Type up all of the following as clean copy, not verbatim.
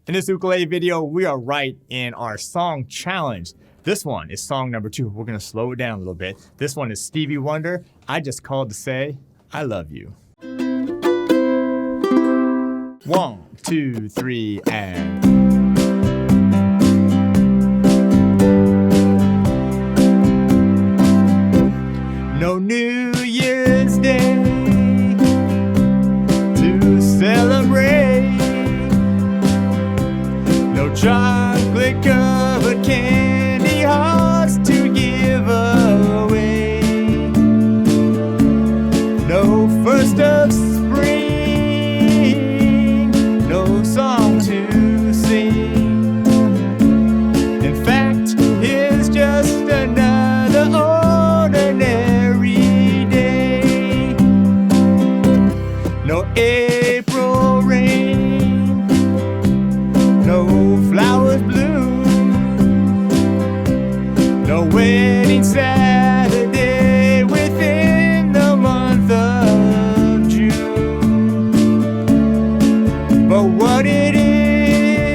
In this ukulele video, we are right in our song challenge. This one is song number 2. We're gonna slow it down a little bit. This one is Stevie Wonder, I Just Called to Say I Love You. 1, 2, 3, and... No New Year's Day to celebrate. No chocolate covered candy hearts to give away. No first of spring, no song to sing. In fact, here's just another ordinary day. No April rain, no flowers bloom, no wedding Saturday within the month of June. But what it is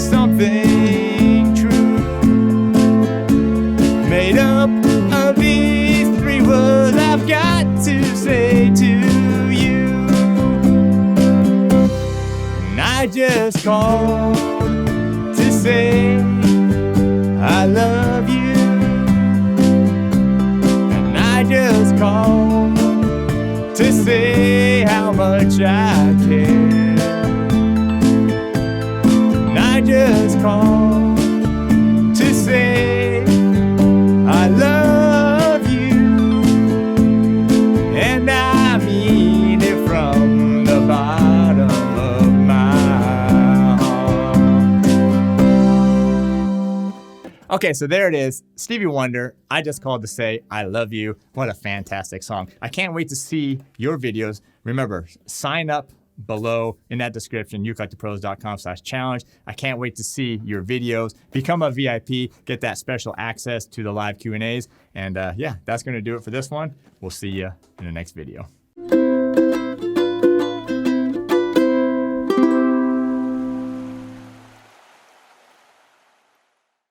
something true, made up of these 3 words I've got to say to you. And I just called to say I love you. And I just called to say how much I care. And I just called to say I love you. And I mean it from the bottom of my heart. Okay, so there it is. Stevie Wonder, I Just Called to Say I Love You. What a fantastic song. I can't wait to see your videos. Remember, sign up below in that description, ukelikethepros.com/challenge. I can't wait to see your videos. Become a VIP, get that special access to the live Q&As. And yeah, that's going to do it for this one. We'll see you in the next video.